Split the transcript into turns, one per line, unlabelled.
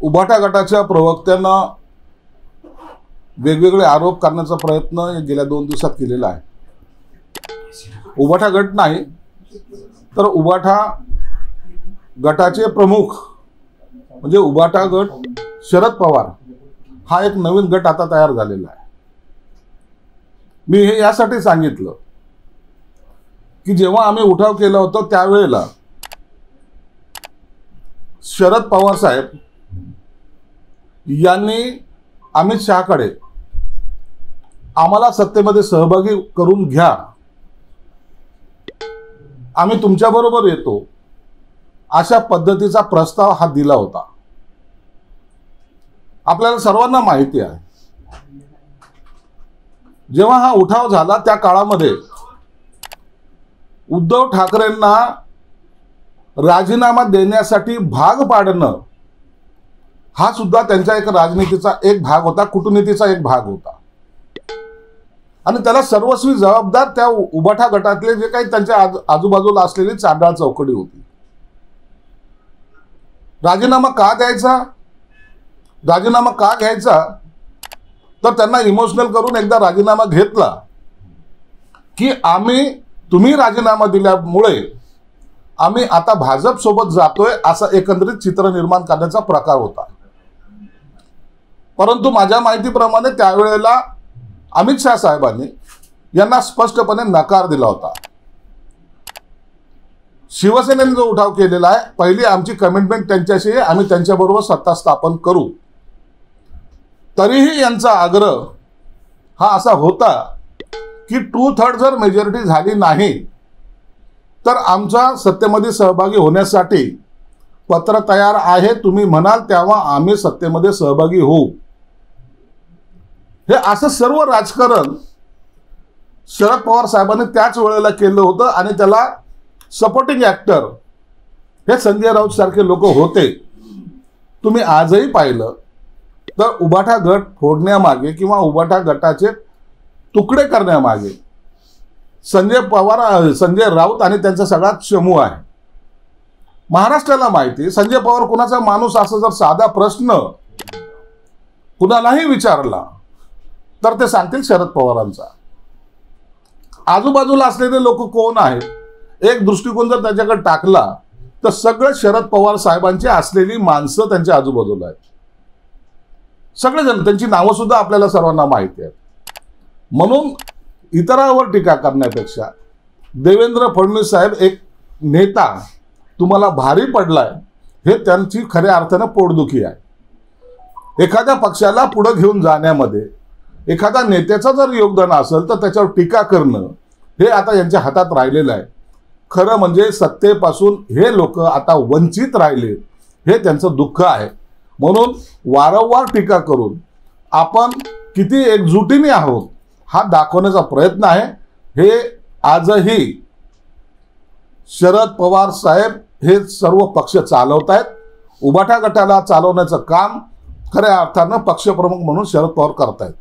उभाटा गटाच्या प्रवक्त्यांना वेगवेगळे आरोप करण्याचा प्रयत्न गेल्या 2 दिवसात केलेला आहे. उभाटा गट नाही तर उभाटा गटाचे प्रमुख म्हणजे उभाटा गट शरद पवार हा एक नवीन गट आता तयार झालेला आहे. मी हे यासाठी सांगितलं की जेव्हा आम्ही उठाव केला होता त्यावेळेला शरद पवार साहेब यांनी अमित शहाकडे आम्हाला सत्तेमध्ये सहभागी करून घ्या, आम्ही तुमच्याबरोबर येतो, अशा पद्धतीचा प्रस्ताव हा दिला होता. आपल्याला सर्वांना माहिती आहे जेव्हा हा उठाव झाला त्या काळामध्ये उद्धव ठाकरेंना राजीनामा देण्यासाठी भाग पाडणं हा सुद्धा त्यांच्या एक राजनीतीचा एक भाग होता, कूटनीतीचा एक भाग होता. आणि त्याला सर्वस्वी जबाबदार त्या उभाटा गटातले जे काही त्यांच्या आजूबाजूला असलेली चांडाळ चौकडी होती. राजीनामा का द्यायचा, राजीनामा का घ्यायचा, तर त्यांना इमोशनल करून एकदा राजीनामा घेतला की तुम्ही राजीनामा दिल्यामुळे आम्ही आता भाजप सोबत जातोय असं एकंदरीत चित्र निर्माण करण्याचा प्रकार होता. परंतु माझ्या माहितीप्रमाणे त्यावेळेला अमित शहा साहेबांनी यांना स्पष्टपणे नकार दिला होता. शिवसेनेने जो उठाव केलेला आहे, पहिली आमची कमिटमेंट त्यांच्याशी आहे, आम्ही त्यांच्याबरोबर सत्ता स्थापन करू. तरीही यांचा आग्रह हा असा होता की 2/3 जर मेजॉरिटी झाली नाही तर आमच्या सत्तेमध्ये सहभागी होण्यासाठी पत्र तयार आहे, तुम्ही म्हणाल तेव्हा आम्ही सत्तेमध्ये सहभागी होऊ. हे असं सर्व राजकारण शरद पवार साहेबांनी त्याच वेळेला केलं होतं आणि त्याला सपोर्टिंग ऍक्टर हे संजय राऊत सारखे लोक होते. तुम्ही आजही पाहिलं तर उभाटा गट फोडण्यामागे किंवा उभाटा गटाचे तुकडे करण्यामागे संजय राऊत आणि त्यांचा सगळा चमू आहे. महाराष्ट्राला माहिती संजय पवार कुणाचा माणूस असं जर साधा प्रश्न कुणालाही विचारला तर ते सांगतील शरद पवारांचा. आजूबाजूला असलेले लोक कोण आहेत, एक दृष्टिकोन जर त्याच्याकडे टाकला तर सगळे शरद पवार साहेबांची असलेली माणसं त्यांच्या आजूबाजूला आहेत. सगळेजण, त्यांची नावं सुद्धा आपल्याला सर्वांना माहिती आहेत. म्हणून इतरांवर टीका करण्यापेक्षा देवेंद्र फडणवीस साहेब एक नेता तुम्हाला भारी पडलाय हे त्यांची खऱ्या अर्थानं पोटदुखी आहे. एखाद्या पक्षाला पुढे घेऊन जाण्यामध्ये एखाद्या नेत्याचं जर योगदान असेल तर त्याच्यावर टीका करणं हे आता यांच्या हातात राहिलेलं आहे. खरं म्हणजे सत्तेपासून हे लोक आता वंचित राहिले हे त्यांचं दुःख आहे. म्हणून वारंवार टीका करून आपण किती एकजुटीने आहोत हा दाखवण्याचा प्रयत्न आहे. हे आजही शरद पवार साहेब हे सर्व पक्ष चालवत आहेत. उभाटा गटाला चालवण्याचं काम खऱ्या अर्थानं पक्षप्रमुख म्हणून शरद पवार करतायत.